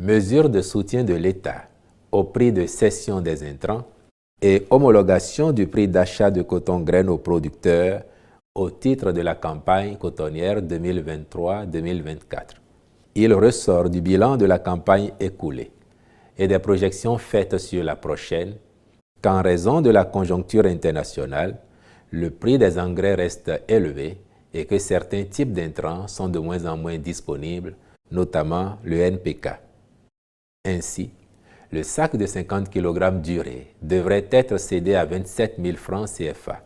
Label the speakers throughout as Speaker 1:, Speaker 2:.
Speaker 1: mesures de soutien de l'État au prix de cession des intrants et homologation du prix d'achat de coton graine aux producteurs au titre de la campagne cotonnière 2023-2024. Il ressort du bilan de la campagne écoulée et des projections faites sur la prochaine qu'en raison de la conjoncture internationale, le prix des engrais reste élevé et que certains types d'intrants sont de moins en moins disponibles, notamment le NPK. Ainsi, le sac de 50 kg d'urée devrait être cédé à 27 000 francs CFA.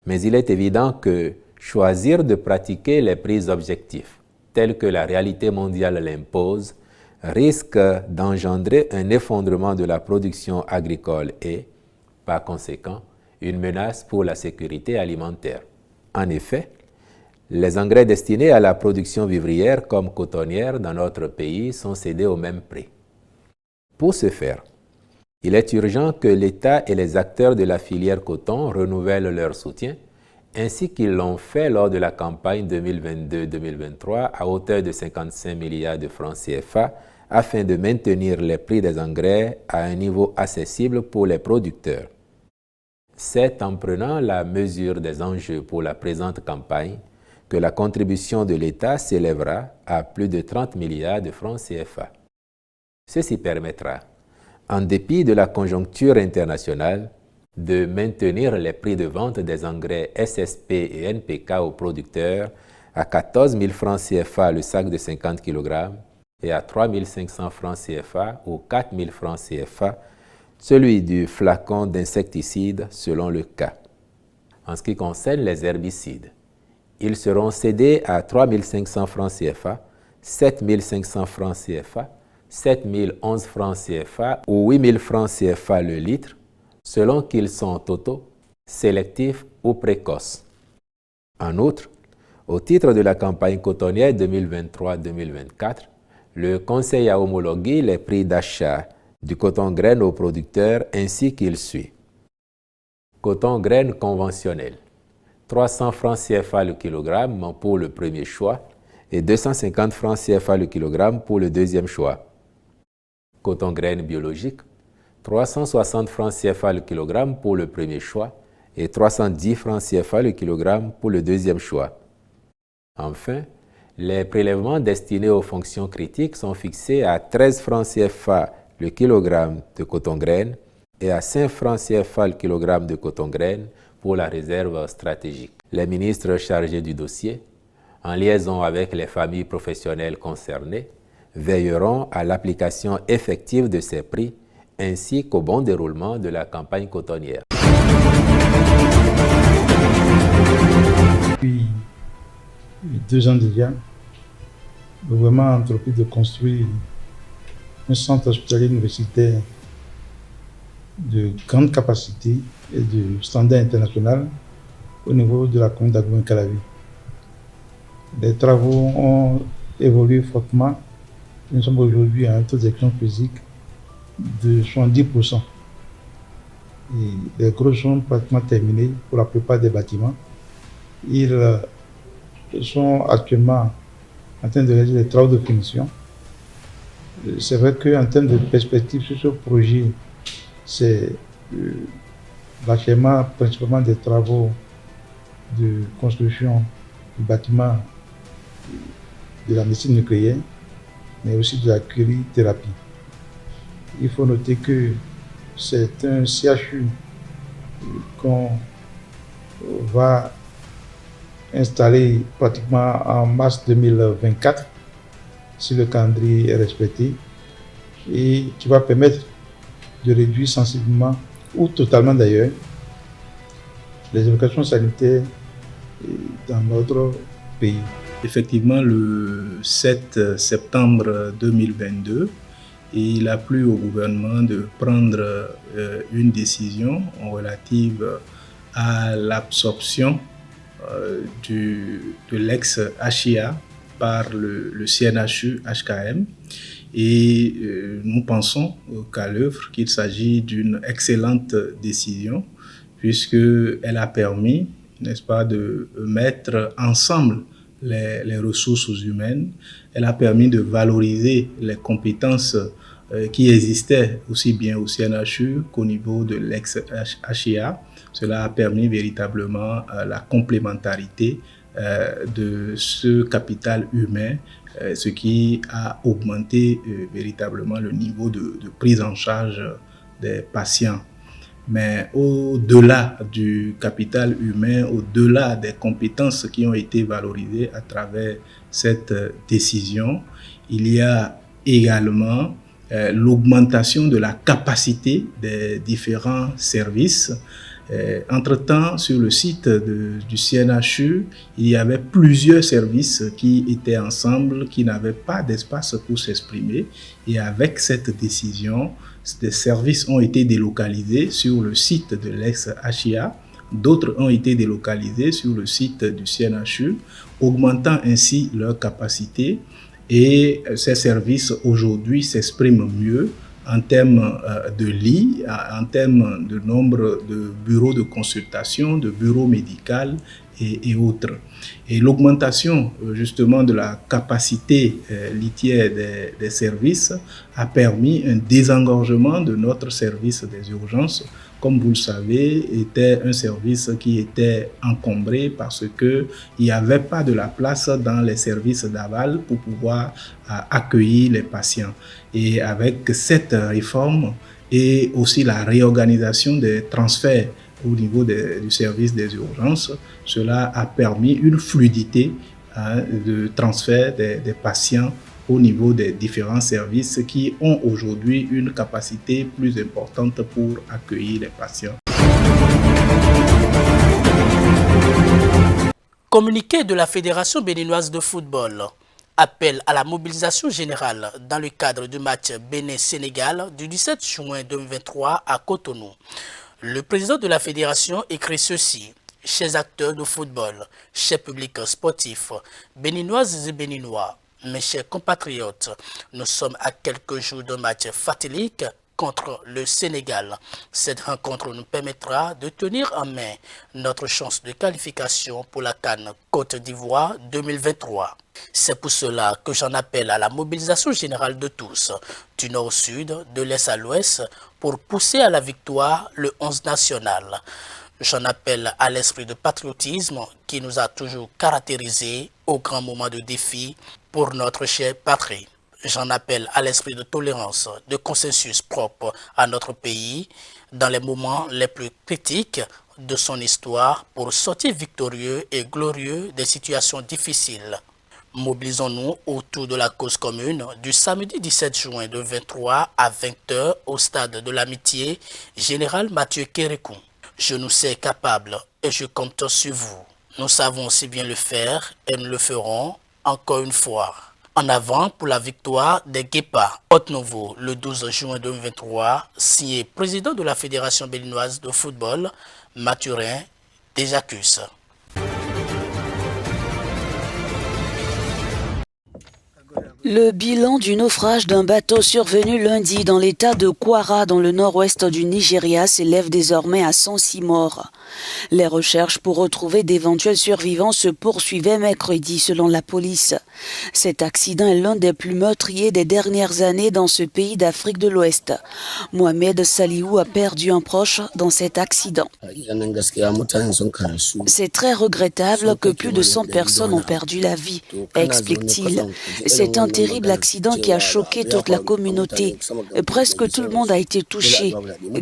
Speaker 1: Mais il est évident que choisir de pratiquer les prix objectifs, tels que la réalité mondiale l'impose, risque d'engendrer un effondrement de la production agricole et, par conséquent, une menace pour la sécurité alimentaire. En effet, les engrais destinés à la production vivrière comme cotonnière dans notre pays sont cédés au même prix. Pour ce faire, il est urgent que l'État et les acteurs de la filière coton renouvellent leur soutien, ainsi qu'ils l'ont fait lors de la campagne 2022-2023 à hauteur de 55 milliards de francs CFA, afin de maintenir les prix des engrais à un niveau accessible pour les producteurs. C'est en prenant la mesure des enjeux pour la présente campagne que la contribution de l'État s'élèvera à plus de 30 milliards de francs CFA. Ceci permettra, en dépit de la conjoncture internationale, de maintenir les prix de vente des engrais SSP et NPK aux producteurs à 14 000 francs CFA le sac de 50 kg et à 3 500 francs CFA ou 4 000 francs CFA celui du flacon d'insecticide selon le cas. En ce qui concerne les herbicides, ils seront cédés à 3 500 francs CFA, 7 500 francs CFA, 7 011 francs CFA ou 8 000 francs CFA le litre, selon qu'ils sont totaux, sélectifs ou précoces. En outre, au titre de la campagne cotonnière 2023-2024, le Conseil a homologué les prix d'achat du coton graine aux producteurs ainsi qu'il suit. Coton graine conventionnel, 300 francs CFA le kilogramme pour le premier choix et 250 francs CFA le kilogramme pour le deuxième choix. Coton graine biologique, 360 francs CFA le kilogramme pour le premier choix et 310 francs CFA le kilogramme pour le deuxième choix. Enfin, les prélèvements destinés aux fonctions critiques sont fixés à 13 francs CFA le kilogramme de coton graine et à 5 francs CFA le kilogramme de coton graine pour la réserve stratégique. Les ministres chargés du dossier, en liaison avec les familles professionnelles concernées, veilleront à l'application effective de ces prix ainsi qu'au bon déroulement de la campagne cotonnière.
Speaker 2: Depuis 2 ans déjà, le gouvernement a entrepris de construire un centre hospitalier universitaire de grande capacité et de standard international au niveau de la commune d'Agoumé-Calavi. Les travaux ont évolué fortement. Nous sommes aujourd'hui à un taux d'exécution physique de 70%. Et les gros sont pratiquement terminés pour la plupart des bâtiments. Ils sont actuellement en train de réaliser les travaux de finition. C'est vrai qu'en termes de perspective sur ce projet, c'est l'achèvement principalement des travaux de construction du bâtiment de la médecine nucléaire, mais aussi de la cryothérapie. Il faut noter que c'est un CHU qu'on va installer pratiquement en mars 2024, si le calendrier est respecté, et qui va permettre de réduire sensiblement, ou totalement d'ailleurs, les évacuations sanitaires dans notre pays.
Speaker 3: Effectivement, le 7 septembre 2022, il a plu au gouvernement de prendre une décision relative à l'absorption de l'ex-HIA par le CNHU HKM. Et nous pensons qu'à l'œuvre qu'il s'agit d'une excellente décision, puisqu'elle a permis, n'est-ce pas, de mettre ensemble les ressources humaines. Elle a permis de valoriser les compétences qui existaient aussi bien au CNHU qu'au niveau de l'ex-HIA. Cela a permis véritablement la complémentarité de ce capital humain, ce qui a augmenté véritablement le niveau de prise en charge des patients. Mais au-delà du capital humain, au-delà des compétences qui ont été valorisées à travers cette décision, il y a également l'augmentation de la capacité des différents services. Entre-temps, sur le site du CNHU, il y avait plusieurs services qui étaient ensemble, qui n'avaient pas d'espace pour s'exprimer. Et avec cette décision, des services ont été délocalisés sur le site de l'ex-HIA. D'autres ont été délocalisés sur le site du CNHU, augmentant ainsi leur capacité. Et ces services aujourd'hui s'expriment mieux en termes de lits, en termes de nombre de bureaux de consultation, de bureaux médicaux et autres. Et l'augmentation justement de la capacité litière des services a permis un désengorgement de notre service des urgences. Comme vous le savez, était un service qui était encombré parce qu'il n'y avait pas de la place dans les services d'aval pour pouvoir accueillir les patients. Et avec cette réforme et aussi la réorganisation des transferts au niveau du service des urgences, cela a permis une fluidité de transfert des patients au niveau des différents services qui ont aujourd'hui une capacité plus importante pour accueillir les patients.
Speaker 4: Communiqué de la Fédération béninoise de football. Appel à la mobilisation générale dans le cadre du match Bénin-Sénégal du 17 juin 2023 à Cotonou. Le président de la fédération écrit ceci. Chers acteurs de football, chers publics sportifs, béninoises et béninois, mes chers compatriotes, nous sommes à quelques jours d'un match fatidique contre le Sénégal. Cette rencontre nous permettra de tenir en main notre chance de qualification pour la CAN Côte d'Ivoire 2023. C'est pour cela que j'en appelle à la mobilisation générale de tous, du nord au sud, de l'est à l'ouest, pour pousser à la victoire le 11 national. J'en appelle à l'esprit de patriotisme qui nous a toujours caractérisés au grand moment de défi pour notre chère patrie. J'en appelle à l'esprit de tolérance, de consensus propre à notre pays dans les moments les plus critiques de son histoire pour sortir victorieux et glorieux des situations difficiles. Mobilisons-nous autour de la cause commune du samedi 17 juin 2023 à 20h au stade de l'Amitié, Général Mathieu Kérékou. Je nous sais capables et je compte sur vous. Nous savons si bien le faire et nous le ferons encore une fois. En avant pour la victoire des Guépas. Haute-Nouveau, le 12 juin 2023, signé président de la Fédération béninoise de football, Mathurin Desjacus.
Speaker 5: Le bilan du naufrage d'un bateau survenu lundi dans l'état de Kwara dans le nord-ouest du Nigeria s'élève désormais à 106 morts. Les recherches pour retrouver d'éventuels survivants se poursuivaient mercredi selon la police. Cet accident est l'un des plus meurtriers des dernières années dans ce pays d'Afrique de l'Ouest. Mohamed Saliou a perdu un proche dans cet accident. C'est très regrettable que plus de 100 personnes ont perdu la vie, explique-t-il. C'est un terrible accident qui a choqué toute la communauté. Presque tout le monde a été touché,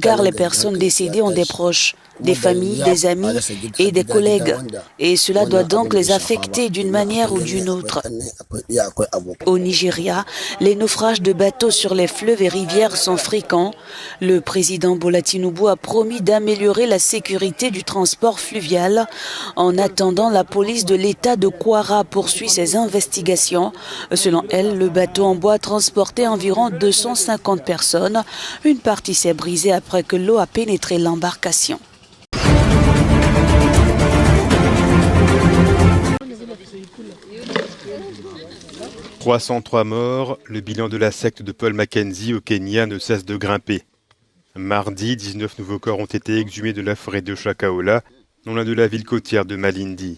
Speaker 5: car les personnes décédées ont des proches, des familles, des amis et des collègues. Et cela doit donc les affecter d'une manière ou d'une autre. Au Nigeria, les naufrages de bateaux sur les fleuves et rivières sont fréquents. Le président Bola Tinubu a promis d'améliorer la sécurité du transport fluvial. En attendant, la police de l'État de Kwara poursuit ses investigations. Selon elle, le bateau en bois transportait environ 250 personnes. Une partie s'est brisée après que l'eau a pénétré l'embarcation. «
Speaker 6: 303 morts, le bilan de la secte de Paul Mackenzie au Kenya ne cesse de grimper. Mardi, 19 nouveaux corps ont été exhumés de la forêt de Shakahola, non loin de la ville côtière de Malindi.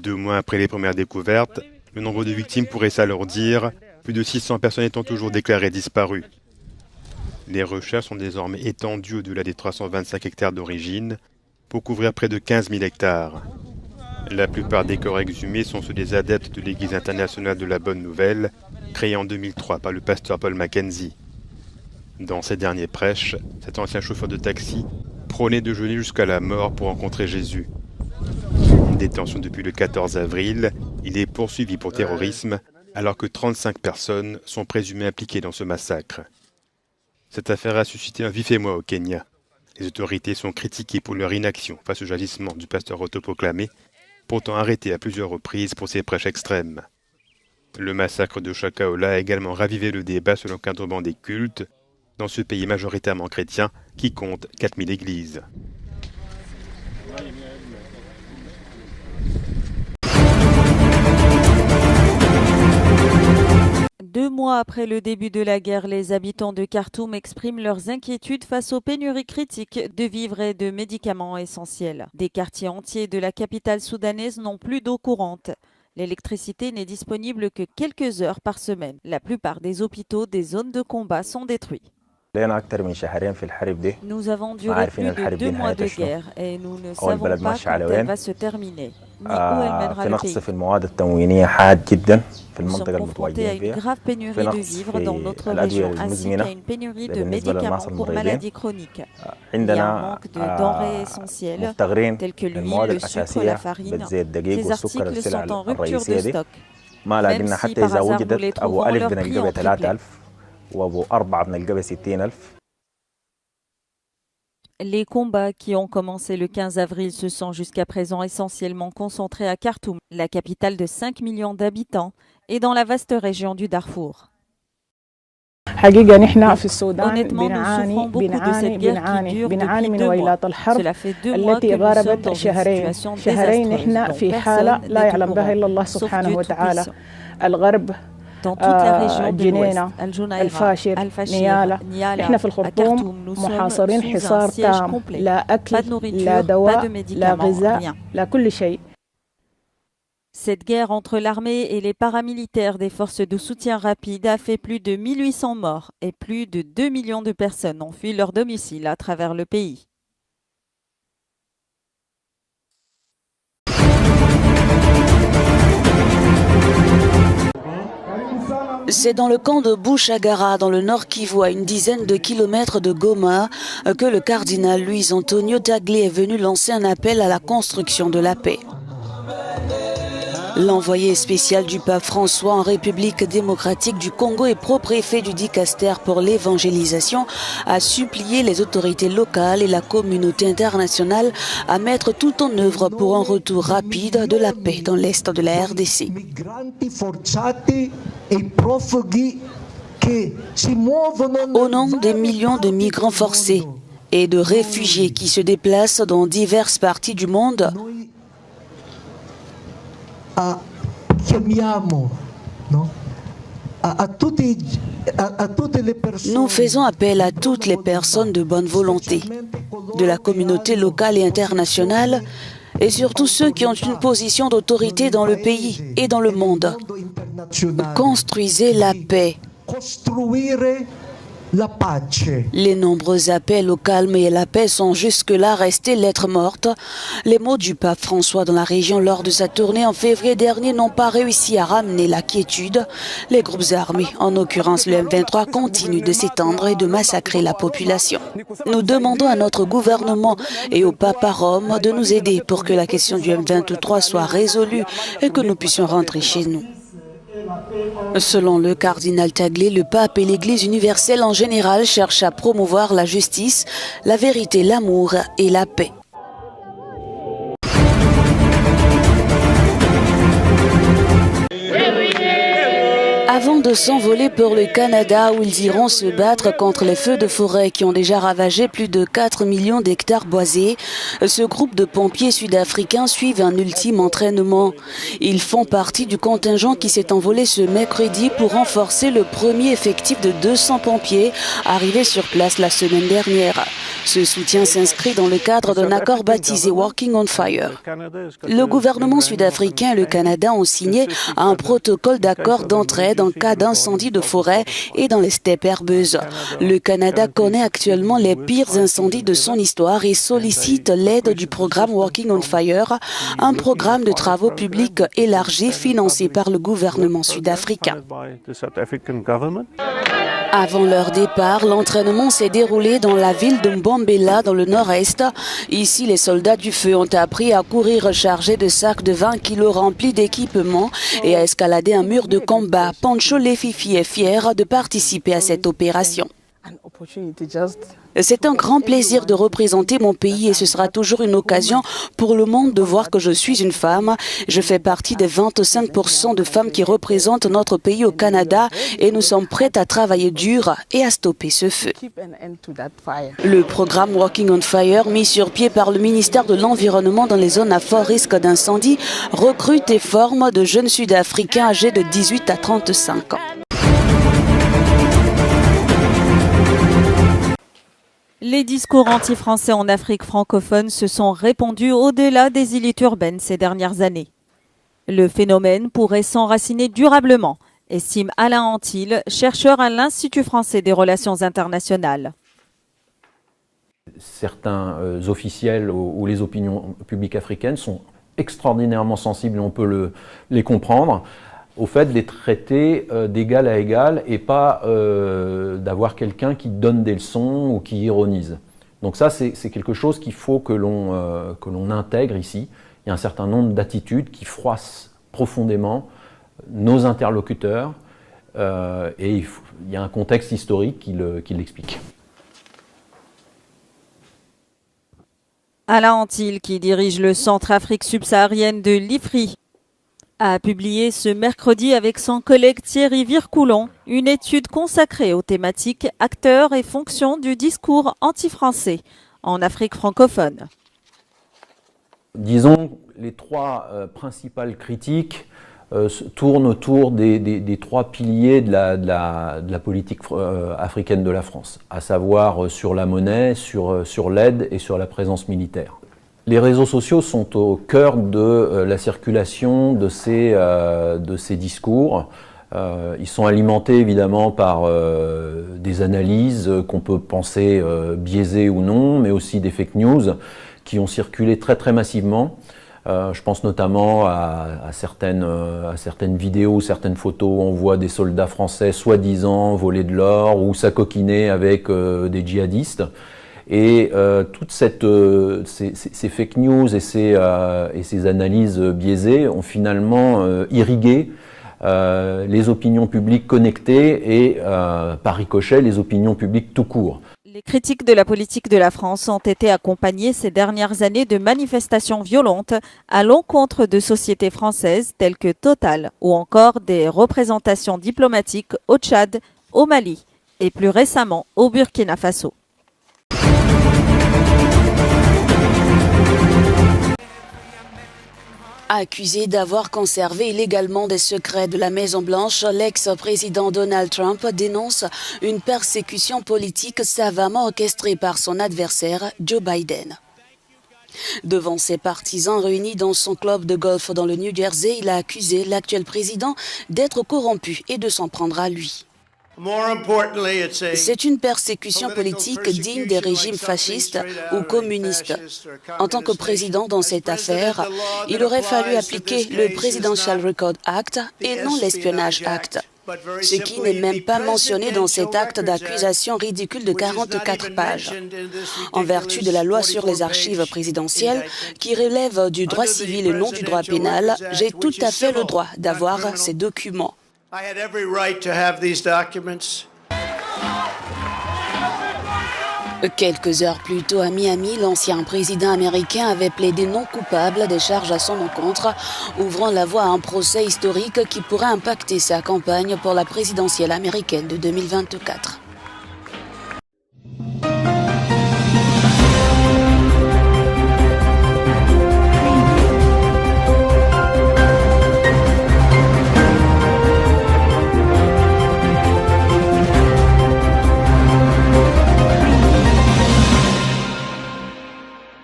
Speaker 6: 2 mois après les premières découvertes, le nombre de victimes pourrait s'alourdir. Plus de 600 personnes étant toujours déclarées disparues. Les recherches sont désormais étendues au-delà des 325 hectares d'origine pour couvrir près de 15 000 hectares. La plupart des corps exhumés sont ceux des adeptes de l'Église internationale de la Bonne Nouvelle, créée en 2003 par le pasteur Paul Mackenzie. Dans ses derniers prêches, cet ancien chauffeur de taxi prônait de jeûner jusqu'à la mort pour rencontrer Jésus. En détention depuis le 14 avril, il est poursuivi pour terrorisme, alors que 35 personnes sont présumées impliquées dans ce massacre. Cette affaire a suscité un vif émoi au Kenya. Les autorités sont critiquées pour leur inaction face au jalissement du pasteur autoproclamé, pourtant arrêté à plusieurs reprises pour ses prêches extrêmes. Le massacre de Shakahola a également ravivé le débat sur l'encadrement des cultes dans ce pays majoritairement chrétien qui compte 4000 églises.
Speaker 7: Deux mois après le début de la guerre, les habitants de Khartoum expriment leurs inquiétudes face aux pénuries critiques de vivres et de médicaments essentiels. Des quartiers entiers de la capitale soudanaise n'ont plus d'eau courante. L'électricité n'est disponible que quelques heures par semaine. La plupart des hôpitaux des zones de combat sont détruits. Nous avons duré plus de 2 mois de guerre et nous ne savons pas quand elle va se terminer, ni où elle mènera le pays. Nous sommes confrontés à une grave pénurie de vivres dans notre région, ainsi qu'à une pénurie de médicaments pour maladies chroniques. Il y a un manque de denrées essentielles, telles que l'huile, le sucre, la farine. Ces articles sont en rupture de stock. Même si par hasard nous les trouvons, leur prix ont triplé. Les combats qui ont commencé le 15 avril se sont jusqu'à présent essentiellement concentrés à Khartoum, la capitale de 5 millions d'habitants, et dans la vaste région du Darfour. Honnêtement, nous souffrons beaucoup de cette guerre qui dure depuis 2 mois. Cela fait 2 mois que nous sommes dans une situation désastreuse dont personne n'est au courant, sauf Dieu Tout-Puissant. Dans toute la région de l'Ouest, Al-Junaïra, Al-Fashir, Niala, à Khartoum, nous sommes sous un siège complet. Pas de nourriture, pas de médicaments, rien. Cette guerre entre l'armée et les paramilitaires des forces de soutien rapide a fait plus de 1800 morts et plus de 2 millions de personnes ont fui leur domicile à travers le pays.
Speaker 5: C'est dans le camp de Bouchagara, dans le nord Kivu, à une dizaine de kilomètres de Goma, que le cardinal Luis Antonio Tagle est venu lancer un appel à la construction de la paix. L'envoyé spécial du pape François en République démocratique du Congo et pro-préfet du Dicaster pour l'évangélisation a supplié les autorités locales et la communauté internationale à mettre tout en œuvre pour un retour rapide de la paix dans l'est de la RDC. Au nom des millions de migrants forcés et de réfugiés qui se déplacent dans diverses parties du monde, nous faisons appel à toutes les personnes de bonne volonté, de la communauté locale et internationale, et surtout ceux qui ont une position d'autorité dans le pays et dans le monde. Construisez la paix. Les nombreux appels au calme et à la paix sont jusque-là restés lettres mortes. Les mots du pape François dans la région lors de sa tournée en février dernier n'ont pas réussi à ramener la quiétude. Les groupes armés, en l'occurrence le M23, continuent de s'étendre et de massacrer la population. Nous demandons à notre gouvernement et au pape à Rome de nous aider pour que la question du M23 soit résolue et que nous puissions rentrer chez nous. Selon le cardinal Tagle, le pape et l'Église universelle en général cherchent à promouvoir la justice, la vérité, l'amour et la paix. Avant de s'envoler pour le Canada où ils iront se battre contre les feux de forêt qui ont déjà ravagé plus de 4 millions d'hectares boisés, ce groupe de pompiers sud-africains suivent un ultime entraînement. Ils font partie du contingent qui s'est envolé ce mercredi pour renforcer le premier effectif de 200 pompiers arrivés sur place la semaine dernière. Ce soutien s'inscrit dans le cadre d'un accord baptisé Walking on Fire. Le gouvernement sud-africain et le Canada ont signé un protocole d'accord d'entraide en cas d'incendie de forêt et dans les steppes herbeuses. Le Canada connaît actuellement les pires incendies de son histoire et sollicite l'aide du programme Walking on Fire, un programme de travaux publics élargi financé par le gouvernement sud-africain. Avant leur départ, l'entraînement s'est déroulé dans la ville de Mbombela, dans le nord-est. Ici, les soldats du feu ont appris à courir chargés de sacs de 20 kilos remplis d'équipements et à escalader un mur de combat. Pancho Lefifi est fier de participer à cette opération. C'est un grand plaisir de représenter mon pays et ce sera toujours une occasion pour le monde de voir que je suis une femme. Je fais partie des 25% de femmes qui représentent notre pays au Canada et nous sommes prêtes à travailler dur et à stopper ce feu. Le programme Walking on Fire, mis sur pied par le ministère de l'Environnement dans les zones à fort risque d'incendie, recrute et forme de jeunes Sud-Africains âgés de 18 à 35 ans.
Speaker 7: Les discours anti-français en Afrique francophone se sont répandus au-delà des élites urbaines ces dernières années. Le phénomène pourrait s'enraciner durablement, estime Alain Antil, chercheur à l'Institut français des relations internationales.
Speaker 8: Certains officiels ou les opinions publiques africaines sont extraordinairement sensibles, on peut les comprendre, au fait de les traiter d'égal à égal et pas d'avoir quelqu'un qui donne des leçons ou qui ironise. Donc ça, c'est quelque chose qu'il faut que l'on intègre ici. Il y a un certain nombre d'attitudes qui froissent profondément nos interlocuteurs et il y a un contexte historique qui l'explique.
Speaker 7: Alain Antil, qui dirige le Centre Afrique subsaharienne de l'IFRI, a publié ce mercredi avec son collègue Thierry Vircoulon une étude consacrée aux thématiques acteurs et fonctions du discours anti-français en Afrique francophone.
Speaker 8: Disons, les trois principales critiques tournent autour des trois piliers de la politique africaine de la France, à savoir sur la monnaie, sur l'aide et sur la présence militaire. Les réseaux sociaux sont au cœur de la circulation de ces discours. Ils sont alimentés évidemment par des analyses qu'on peut penser biaisées ou non, mais aussi des fake news qui ont circulé très très massivement. Je pense notamment à certaines vidéos, certaines photos où on voit des soldats français soi-disant voler de l'or ou s'acoquiner avec des djihadistes. Et toutes ces fake news et ces analyses biaisées ont finalement irrigué les opinions publiques connectées et par ricochet les opinions publiques tout court.
Speaker 7: Les critiques de la politique de la France ont été accompagnées ces dernières années de manifestations violentes à l'encontre de sociétés françaises telles que Total ou encore des représentations diplomatiques au Tchad, au Mali et plus récemment au Burkina Faso.
Speaker 5: Accusé d'avoir conservé illégalement des secrets de la Maison-Blanche, l'ex-président Donald Trump dénonce une persécution politique savamment orchestrée par son adversaire Joe Biden. Devant ses partisans réunis dans son club de golf dans le New Jersey, il a accusé l'actuel président d'être corrompu et de s'en prendre à lui. C'est une persécution politique digne des régimes fascistes ou communistes. En tant que président dans cette affaire, il aurait fallu appliquer le Presidential Record Act et non l'Espionage Act, ce qui n'est même pas mentionné dans cet acte d'accusation ridicule de 44 pages. En vertu de la loi sur les archives présidentielles, qui relève du droit civil et non du droit pénal, j'ai tout à fait le droit d'avoir ces documents.
Speaker 9: I had every right to have these documents.
Speaker 5: Quelques heures plus tôt à Miami, l'ancien président américain avait plaidé non coupable des charges à son encontre, ouvrant la voie à un procès historique qui pourrait impacter sa campagne pour la présidentielle américaine de 2024.